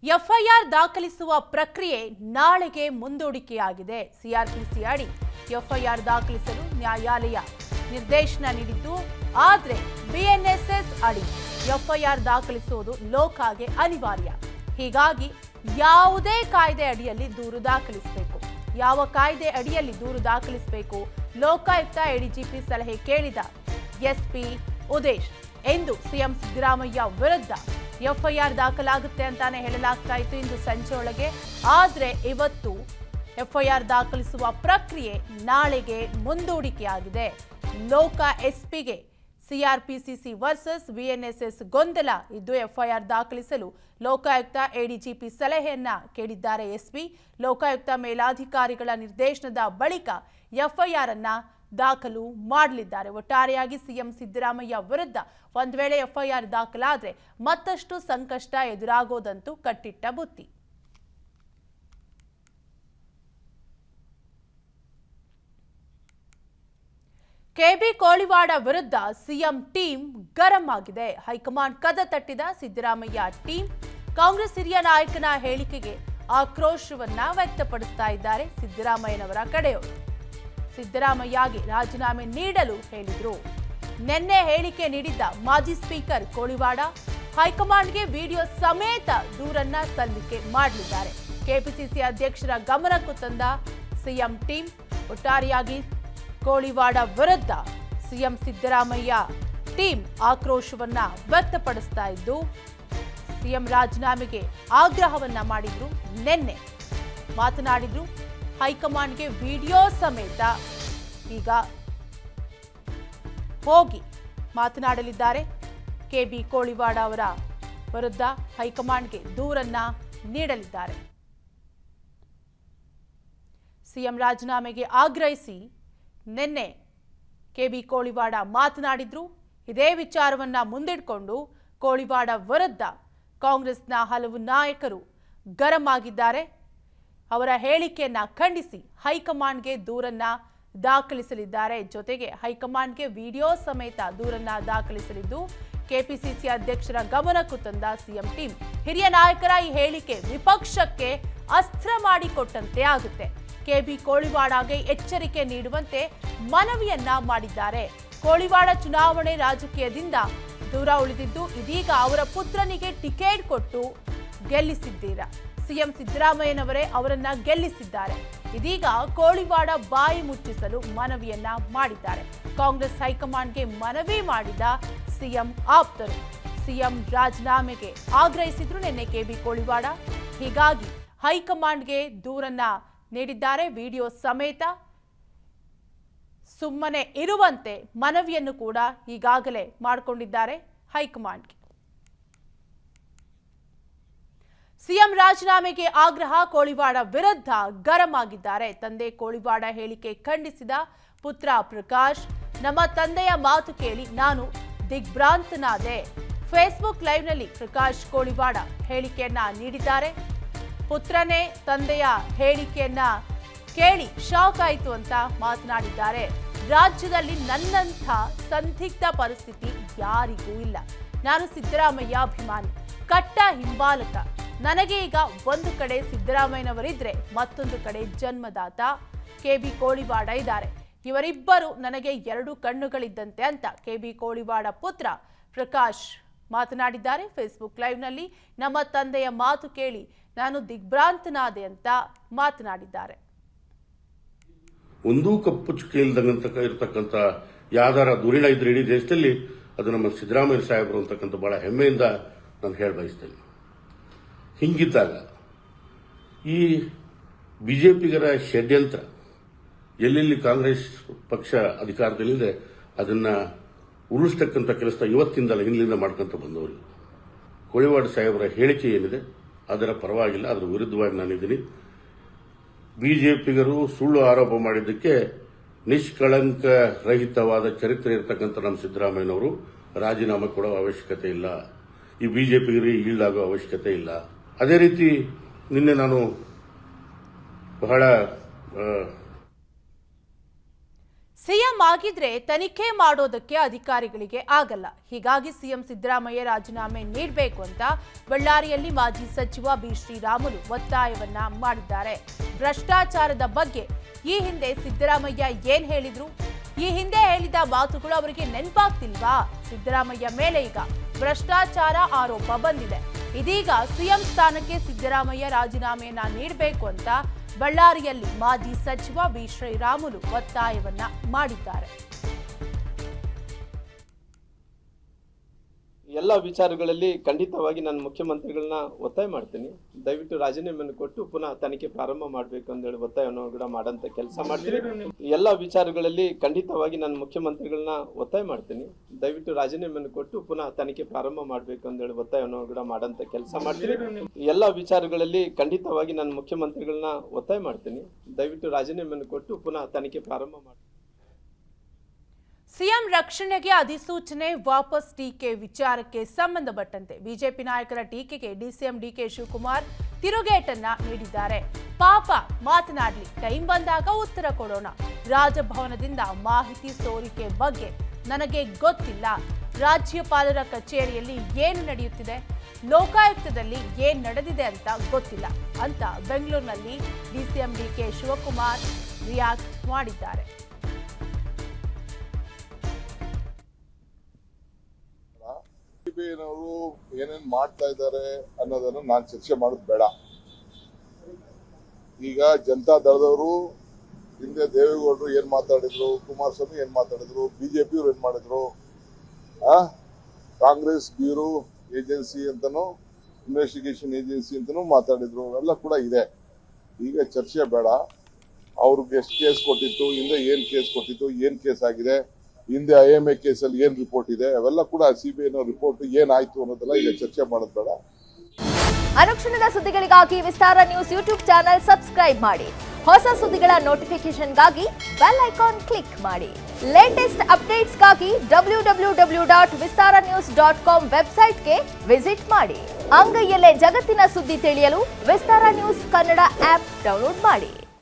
FIR ದಾಖಲಿಸುವ ಪ್ರಕ್ರಿಯೆ ನಾಳೆಗೆ ಮುಂದೂಡಿಕೆಯಾಗಿದೆ. ಸಿಆರ್ಪಿಸಿ ಅಡಿ ಎಫ್ಐಆರ್ ದಾಖಲಿಸಲು ನ್ಯಾಯಾಲಯ ನಿರ್ದೇಶನ ನೀಡಿದ್ದು, ಆದರೆ ಬಿಎನ್ಎಸ್ಎಸ್ ಅಡಿ ಎಫ್ಐಆರ್ ದಾಖಲಿಸುವುದು ಲೋಕಾಗೆ ಅನಿವಾರ್ಯ. ಹೀಗಾಗಿ ಯಾವುದೇ ಕಾಯ್ದೆ ಅಡಿಯಲ್ಲಿ ದೂರು ದಾಖಲಿಸಬೇಕು. ಯಾವ ಕಾಯ್ದೆ ಅಡಿಯಲ್ಲಿ ದೂರು ದಾಖಲಿಸಬೇಕು? ಲೋಕಾಯುಕ್ತ ಎಡಿಜಿಪಿ ಸಲಹೆ ಕೇಳಿದ ಎಸ್ಪಿ ಉದೇಶ್ ಎಂದು ಸಿಎಂ ಸಿದ್ದರಾಮಯ್ಯ ವಿರುದ್ಧ ಎಫ್ಐಆರ್ ದಾಖಲಾಗುತ್ತೆ ಅಂತಾನೆ ಹೇಳಲಾಗ್ತಾ ಇತ್ತು ಇಂದು ಸಂಜೆ ಒಳಗೆ. ಆದರೆ ಇವತ್ತು ಎಫ್ಐಆರ್ ದಾಖಲಿಸುವ ಪ್ರಕ್ರಿಯೆ ನಾಳೆಗೆ ಮುಂದೂಡಿಕೆಯಾಗಿದೆ. ಲೋಕ ಎಸ್ಪಿಗೆ ಸಿಆರ್ಪಿಸಿಸಿ ವರ್ಸಸ್ ಬಿಎನ್ಎಸ್ಎಸ್ ಗೊಂದಲ ಇದ್ದು ಎಫ್ಐಆರ್ ದಾಖಲಿಸಲು ಲೋಕಾಯುಕ್ತ ಎಡಿಜಿಪಿ ಸಲಹೆಯನ್ನ ಕೇಳಿದ್ದಾರೆ ಎಸ್ಪಿ. ಲೋಕಾಯುಕ್ತ ಮೇಲಾಧಿಕಾರಿಗಳ ನಿರ್ದೇಶನದ ಬಳಿಕ ಎಫ್ಐಆರ್ ಅನ್ನ ದಾಖಲು ಮಾಡಲಿದ್ದಾರೆ. ಒಟ್ಟಾರೆಯಾಗಿ ಸಿಎಂ ಸಿದ್ದರಾಮಯ್ಯ ವಿರುದ್ಧ ಒಂದು ವೇಳೆ ಎಫ್ಐಆರ್ ದಾಖಲಾದ್ರೆ ಮತ್ತಷ್ಟು ಸಂಕಷ್ಟ ಎದುರಾಗೋದಂತೂ ಕಟ್ಟಿಟ್ಟ ಬುತ್ತಿ. ಕೆಬಿ ಕೋಳಿವಾಡ ವಿರುದ್ಧ ಸಿಎಂ ಟೀಮ್ ಗರಂ ಆಗಿದೆ. ಹೈಕಮಾಂಡ್ ಕದ ತಟ್ಟಿದ ಸಿದ್ದರಾಮಯ್ಯ ಟೀಮ್ ಕಾಂಗ್ರೆಸ್ ಹಿರಿಯ ನಾಯಕನ ಹೇಳಿಕೆಗೆ ಆಕ್ರೋಶವನ್ನ ವ್ಯಕ್ತಪಡಿಸ್ತಾ ಇದ್ದಾರೆ ಸಿದ್ದರಾಮಯ್ಯನವರ ಕಡೆಯವರು. ಸಿದ್ದರಾಮಯ್ಯಗೆ ರಾಜೀನಾಮೆ ನೀಡಲು ಹೇಳಿದ್ರು. ನಿನ್ನೆ ಹೇಳಿಕೆ ನೀಡಿದ್ದ ಮಾಜಿ ಸ್ಪೀಕರ್ ಕೋಳಿವಾಡ ಹೈಕಮಾಂಡ್ಗೆ ವಿಡಿಯೋ ಸಮೇತ ದೂರನ್ನ ಸಲ್ಲಿಕೆ ಮಾಡಲಿದ್ದಾರೆ. ಕೆಪಿಸಿಸಿ ಅಧ್ಯಕ್ಷರ ಗಮನಕ್ಕೂ ತಂದ ಸಿಎಂ ಟೀಮ್. ಒಟ್ಟಾರೆಯಾಗಿ ಕೋಳಿವಾಡ ವಿರುದ್ಧ ಸಿಎಂ ಸಿದ್ದರಾಮಯ್ಯ ಟೀಮ್ ಆಕ್ರೋಶವನ್ನ ವ್ಯಕ್ತಪಡಿಸ್ತಾ ಇದ್ದು ಸಿಎಂ ರಾಜೀನಾಮೆಗೆ ಆಗ್ರಹವನ್ನ ಮಾಡಿದ್ರು. ನಿನ್ನೆ ಮಾತನಾಡಿದ್ರು. ಹೈಕಮಾಂಡ್ಗೆ ವಿಡಿಯೋ ಸಮೇತ ಈಗ ಹೋಗಿ ಮಾತನಾಡಲಿದ್ದಾರೆ. ಕೆಬಿ ಕೋಳಿವಾಡ ಅವರ ವಿರುದ್ಧ ಹೈಕಮಾಂಡ್ಗೆ ದೂರನ್ನ ನೀಡಲಿದ್ದಾರೆ. ಸಿಎಂ ರಾಜೀನಾಮೆಗೆ ಆಗ್ರಹಿಸಿ ನಿನ್ನೆ ಕೆಬಿ ಕೋಳಿವಾಡ ಮಾತನಾಡಿದ್ರು. ಇದೇ ವಿಚಾರವನ್ನ ಮುಂದಿಟ್ಕೊಂಡು ಕೋಳಿವಾಡ ವಿರುದ್ಧ ಕಾಂಗ್ರೆಸ್ನ ಹಲವು ನಾಯಕರು ಗರಂ ಆಗಿದ್ದಾರೆ. ಅವರ ಹೇಳಿಕೆಯನ್ನ ಖಂಡಿಸಿ ಹೈಕಮಾಂಡ್ಗೆ ದೂರನ್ನ ದಾಖಲಿಸಲಿದ್ದಾರೆ. ಜೊತೆಗೆ ಹೈಕಮಾಂಡ್ಗೆ ವಿಡಿಯೋ ಸಮೇತ ದೂರನ್ನ ದಾಖಲಿಸಲಿದ್ದು ಕೆಪಿಸಿಸಿ ಅಧ್ಯಕ್ಷರ ಗಮನಕ್ಕೂ ತಂದ ಸಿಎಂ ಟೀಮ್. ಹಿರಿಯ ನಾಯಕರ ಈ ಹೇಳಿಕೆ ವಿಪಕ್ಷಕ್ಕೆ ಅಸ್ತ್ರ ಮಾಡಿಕೊಟ್ಟಂತೆ ಆಗುತ್ತೆ. ಕೆಬಿ ಕೋಳಿವಾಡಗೆ ಎಚ್ಚರಿಕೆ ನೀಡುವಂತೆ ಮನವಿಯನ್ನ ಮಾಡಿದ್ದಾರೆ. ಕೋಳಿವಾಡ ಚುನಾವಣೆ ರಾಜಕೀಯದಿಂದ ದೂರ ಉಳಿದಿದ್ದು ಇದೀಗ ಅವರ ಪುತ್ರನಿಗೆ ಟಿಕೆಟ್ ಕೊಟ್ಟು ಗೆಲ್ಲಿಸಿದ್ದೀರಾ. ಸಿಎಂ ಸಿದ್ದರಾಮಯ್ಯನವರೇ ಅವರನ್ನ ಗೆಲ್ಲಿಸಿದ್ದಾರೆ. ಇದೀಗ ಕೋಳಿವಾಡ ಬಾಯಿ ಮುಚ್ಚಿಸಲು ಮನವಿಯನ್ನ ಮಾಡಿದ್ದಾರೆ. ಕಾಂಗ್ರೆಸ್ ಹೈಕಮಾಂಡ್ಗೆ ಮನವಿ ಮಾಡಿದ ಸಿಎಂ ಆಪ್ತರು ಸಿಎಂ ರಾಜೀನಾಮೆಗೆ ಆಗ್ರಹಿಸಿದ್ರು ನಿನ್ನೆ ಕೆಬಿ ಕೋಳಿವಾಡ. ಹೀಗಾಗಿ ಹೈಕಮಾಂಡ್ಗೆ ದೂರನ್ನ ನೀಡಿದ್ದಾರೆ. ವಿಡಿಯೋ ಸಮೇತ ಸುಮ್ಮನೆ ಇರುವಂತೆ ಮನವಿಯನ್ನು ಕೂಡ ಈಗಾಗಲೇ ಮಾಡಿಕೊಂಡಿದ್ದಾರೆ ಹೈಕಮಾಂಡ್ಗೆ. ಸಿಎಂ ರಾಜೀನಾಮೆಗೆ ಆಗ್ರಹ. ಕೋಳಿವಾಡ ವಿರುದ್ಧ ಗರಂ ಆಗಿದ್ದಾರೆ. ತಂದೆ ಕೋಳಿವಾಡ ಹೇಳಿಕೆ ಖಂಡಿಸಿದ ಪುತ್ರ ಪ್ರಕಾಶ್, ನಮ್ಮ ತಂದೆಯ ಮಾತು ಕೇಳಿ ನಾನು ದಿಗ್ಭ್ರಾಂತನಾದೆ. ಫೇಸ್ಬುಕ್ ಲೈವ್ನಲ್ಲಿ ಪ್ರಕಾಶ್ ಕೋಳಿವಾಡ ಹೇಳಿಕೆಯನ್ನ ನೀಡಿದ್ದಾರೆ. ಪುತ್ರನೇ ತಂದೆಯ ಹೇಳಿಕೆಯನ್ನ ಕೇಳಿ ಶಾಕ್ ಆಯಿತು ಅಂತ ಮಾತನಾಡಿದ್ದಾರೆ. ರಾಜ್ಯದಲ್ಲಿ ನನ್ನಂಥ ಸಂದಿಗ್ಧ ಪರಿಸ್ಥಿತಿ ಯಾರಿಗೂ ಇಲ್ಲ. ನಾನು ಸಿದ್ದರಾಮಯ್ಯ ಅಭಿಮಾನಿ, ಕಟ್ಟ ಹಿಂಬಾಲಕ. ನನಗೆ ಈಗ ಒಂದು ಕಡೆ ಸಿದ್ದರಾಮಯ್ಯನವರಿದ್ರೆ ಮತ್ತೊಂದು ಕಡೆ ಜನ್ಮದಾತ ಕೆಬಿ ಕೋಳಿವಾಡ ಇದ್ದಾರೆ. ಇವರಿಬ್ಬರು ನನಗೆ ಎರಡು ಕಣ್ಣುಗಳಿದ್ದಂತೆ ಅಂತ ಕೆಬಿ ಕೋಳಿವಾಡ ಪುತ್ರ ಪ್ರಕಾಶ್ ಮಾತನಾಡಿದ್ದಾರೆ. ಫೇಸ್ಬುಕ್ ಲೈವ್ನಲ್ಲಿ ನಮ್ಮ ತಂದೆಯ ಮಾತು ಕೇಳಿ ನಾನು ದಿಗ್ಭ್ರಾಂತನಾದೆ ಅಂತ ಮಾತನಾಡಿದ್ದಾರೆ. ಒಂದೂ ಕಪ್ಪು ಚುಕ್ಕೆ ಇರತಕ್ಕಂಥ ಯಾವ್ದಾರ ಧೂಳಿನ ಇದ್ರೆ ಇಡೀ ದೇಶದಲ್ಲಿ ಅದು ನಮ್ಮ ಸಿದ್ದರಾಮಯ್ಯ ಸಾಹೇಬರು ಅಂತಕ್ಕಂಥ ಬಹಳ ಹೆಮ್ಮೆಯಿಂದ ನಾನು ಹೇಳ ಬಯಸ್ತೇನೆ. ಹಿಂಗಿದ್ದಾಗ ಈ ಬಿಜೆಪಿಗರ ಷಡ್ಯಂತ್ರ ಎಲ್ಲೆಲ್ಲಿ ಕಾಂಗ್ರೆಸ್ ಪಕ್ಷ ಅಧಿಕಾರದಲ್ಲಿದೆ ಅದನ್ನ ಉರುಳಿಸ್ತಕ್ಕಂಥ ಕೆಲಸ ಇವತ್ತಿಂದಲ್ಲ ಹಿಂದಿನಿಂದ ಮಾಡ್ಕೊಂತ ಬಂದವರು. ಕೋಳಿವಾಡ ಸಾಹೇಬರ ಹೇಳಿಕೆ ಏನಿದೆ ಅದರ ಪರವಾಗಿಲ್ಲ, ಅದರ ವಿರುದ್ಧವಾಗಿ ನಾನಿದ್ದೀನಿ. ಬಿಜೆಪಿಗರು ಸುಳ್ಳು ಆರೋಪ ಮಾಡಿದ್ದಕ್ಕೆ ನಿಷ್ಕಳಂಕ ರಹಿತವಾದ ಚರಿತ್ರೆ ಇರತಕ್ಕಂಥ ನಮ್ಮ ಸಿದ್ದರಾಮಯ್ಯನವರು ರಾಜೀನಾಮೆ ಕೊಡೋ ಅವಶ್ಯಕತೆ ಇಲ್ಲ. ಈ ಬಿಜೆಪಿಗರಿಗೆ ಈಲ್ಡಾಗೋ ಅವಶ್ಯಕತೆ ಇಲ್ಲ. ಅದೇ ರೀತಿ ನಿನ್ನೆ ನಾನು ಬಹಳ ಸಿಎಂ ಆಗಿದ್ರೆ ತನಿಖೆ ಮಾಡೋದಕ್ಕೆ ಅಧಿಕಾರಿಗಳಿಗೆ ಆಗಲ್ಲ. ಹೀಗಾಗಿ ಸಿಎಂ ಸಿದ್ದರಾಮಯ್ಯ ರಾಜೀನಾಮೆ ನೀಡಬೇಕು ಅಂತ ಬಳ್ಳಾರಿಯಲ್ಲಿ ಮಾಜಿ ಸಚಿವ ಬಿ ಶ್ರೀರಾಮುಲು ಒತ್ತಾಯವನ್ನ ಮಾಡಿದ್ದಾರೆ. ಭ್ರಷ್ಟಾಚಾರದ ಬಗ್ಗೆ ಈ ಹಿಂದೆ ಸಿದ್ದರಾಮಯ್ಯ ಏನ್ ಹೇಳಿದ್ರು? ಈ ಹಿಂದೆ ಹೇಳಿದ ಮಾತುಗಳು ಅವರಿಗೆ ನೆನಪಾಗ್ತಿಲ್ವಾ? ಸಿದ್ದರಾಮಯ್ಯ ಮೇಲೆ ಈಗ ಭ್ರಷ್ಟಾಚಾರ ಆರೋಪ ಬಂದಿದೆ. ಇದೀಗ ಸಿಎಂ ಸ್ಥಾನಕ್ಕೆ ಸಿದ್ದರಾಮಯ್ಯ ರಾಜೀನಾಮೆಯನ್ನ ನೀಡಬೇಕು ಅಂತ ಬಳ್ಳಾರಿಯಲ್ಲಿ ಮಾಜಿ ಸಚಿವ ಬಿ ಶ್ರೀರಾಮುಲು ಒತ್ತಾಯವನ್ನ ಮಾಡಿದ್ದಾರೆ. ಎಲ್ಲ ವಿಚಾರಗಳಲ್ಲಿ ಖಂಡಿತವಾಗಿ ನಾನು ಮುಖ್ಯಮಂತ್ರಿಗಳನ್ನ ಒತ್ತಾಯ ಮಾಡ್ತೀನಿ. ದಯವಿಟ್ಟು ರಾಜೀನಾಮೆಯನ್ನು ಕೊಟ್ಟು ಪುನಃ ತನಿಖೆ ಪ್ರಾರಂಭ ಮಾಡಬೇಕು ಅಂತ ಹೇಳಿ ಒತ್ತಾಯವನ್ನು ಕೂಡ ಮಾಡಂತ ಕೆಲಸ ಮಾಡ್ತೀನಿ. ಎಲ್ಲ ವಿಚಾರಗಳಲ್ಲಿ ಖಂಡಿತವಾಗಿ ನಾನು ಮುಖ್ಯಮಂತ್ರಿಗಳನ್ನ ಒತ್ತಾಯ ಮಾಡ್ತೀನಿ. ದಯವಿಟ್ಟು ರಾಜೀನಾಮೆಯನ್ನು ಕೊಟ್ಟು ಪುನಃ ತನಿಖೆ ಪ್ರಾರಂಭ ಮಾಡಬೇಕು ಅಂತ ಹೇಳಿ ಒತ್ತಾಯವನ್ನು ಕೂಡ ಮಾಡಂತ ಕೆಲಸ ಮಾಡ್ತೀನಿ. ಎಲ್ಲ ವಿಚಾರಗಳಲ್ಲಿ ಖಂಡಿತವಾಗಿ ನಾನು ಮುಖ್ಯಮಂತ್ರಿಗಳನ್ನ ಒತ್ತಾಯ ಮಾಡ್ತೀನಿ. ದಯವಿಟ್ಟು ರಾಜೀನಾಮೆಯನ್ನು ಕೊಟ್ಟು ಪುನಃ ತನಿಖೆ ಪ್ರಾರಂಭ ಮಾಡಿ. ಸಿಎಂ ರಕ್ಷಣೆಗೆ ಅಧಿಸೂಚನೆ ವಾಪಸ್ ಟೀಕೆ ವಿಚಾರಕ್ಕೆ ಸಂಬಂಧಪಟ್ಟಂತೆ ಬಿಜೆಪಿ ನಾಯಕರ ಟೀಕೆಗೆ ಡಿಸಿಎಂ ಡಿಕೆ ಶಿವಕುಮಾರ್ ತಿರುಗೇಟನ್ನ ನೀಡಿದ್ದಾರೆ. ಪಾಪ ಮಾತನಾಡಲಿ, ಟೈಮ್ ಬಂದಾಗ ಉತ್ತರ ಕೊಡೋಣ. ರಾಜಭವನದಿಂದ ಮಾಹಿತಿ ಸೋರಿಕೆ ಬಗ್ಗೆ ನನಗೆ ಗೊತ್ತಿಲ್ಲ. ರಾಜ್ಯಪಾಲರ ಕಚೇರಿಯಲ್ಲಿ ಏನು ನಡೆಯುತ್ತಿದೆ, ಲೋಕಾಯುಕ್ತದಲ್ಲಿ ಏನ್ ನಡೆದಿದೆ ಅಂತ ಗೊತ್ತಿಲ್ಲ ಅಂತ ಬೆಂಗಳೂರಿನಲ್ಲಿ ಡಿಸಿಎಂ ಡಿಕೆ ಶಿವಕುಮಾರ್ ರಿಯಾಕ್ಟ್ ಮಾಡಿದ್ದಾರೆ. ಸಿಬಿಐನವರು ಏನೇನ್ ಮಾಡ್ತಾ ಇದ್ದಾರೆ ಅನ್ನೋದನ್ನು ನಾನು ಚರ್ಚೆ ಮಾಡೋದು ಬೇಡ. ಈಗ ಜನತಾ ದಳದವರು ಹಿಂದೆ ದೇವೇಗೌಡರು ಏನ್ ಮಾತಾಡಿದ್ರು, ಕುಮಾರಸ್ವಾಮಿ ಏನ್ ಮಾತಾಡಿದ್ರು, ಬಿಜೆಪಿಯವರು ಏನ್ ಮಾಡಿದ್ರು, ಕಾಂಗ್ರೆಸ್ ಬ್ಯೂರೋ ಏಜೆನ್ಸಿ ಅಂತನೂ ಇನ್ವೆಸ್ಟಿಗೇಷನ್ ಏಜೆನ್ಸಿ ಅಂತನೂ ಮಾತಾಡಿದ್ರು. ಎಲ್ಲ ಕೂಡ ಇದೆ. ಈಗ ಚರ್ಚೆ ಬೇಡ. ಅವ್ರಿಗೆ ಎಷ್ಟು ಕೇಸ್ ಕೊಟ್ಟಿತ್ತು, ಹಿಂದೆ ಏನ್ ಕೇಸ್ ಕೊಟ್ಟಿತ್ತು, ಏನ್ ಕೇಸ್ ಆಗಿದೆ, ಹಿಂದೆ IMA ಕೇಸಲ್ಲಿ ಏನ್ ರಿಪೋರ್ಟ್ ಇದೆ, ಅವೆಲ್ಲ ಕೂಡ ಸಿಬಿಐನ ರಿಪೋರ್ಟ್ ಏನಾಯ್ತು ಅನ್ನೋದೆಲ್ಲ ಈಗ ಚರ್ಚೆ ಮಾಡೋದು ಬೇಡ. ಅನುಕ್ಷಣದ ಸುದ್ದಿಗಳಿಗಾಗಿ ವಿಸ್ತಾರ ನ್ಯೂಸ್ ಯೂಟ್ಯೂಬ್ ಚಾನೆಲ್ ಸಬ್ಸ್ಕ್ರೈಬ್ ಮಾಡಿ. ಹೊಸ ಸುದ್ದಿಗಳ ನೋಟಿಫಿಕೇಶನ್ಗಾಗಿ ಬೆಲ್ ಐಕಾನ್ ಕ್ಲಿಕ್ ಮಾಡಿ. ಲೇಟೆಸ್ಟ್ ಅಪ್ಡೇಟ್ಸ್ಗಾಗಿ www.vistaranews.com ವೆಬ್ಸೈಟ್ಗೆ ವಿಸಿಟ್ ಮಾಡಿ. ಅಂಗೈಯಲ್ಲೇ ಜಗತ್ತಿನ ಸುದ್ದಿ ತಿಳಿಯಲು ವಿಸ್ತಾರ ನ್ಯೂಸ್ ಕನ್ನಡ ಆಪ್ ಡೌನ್ಲೋಡ್ ಮಾಡಿ.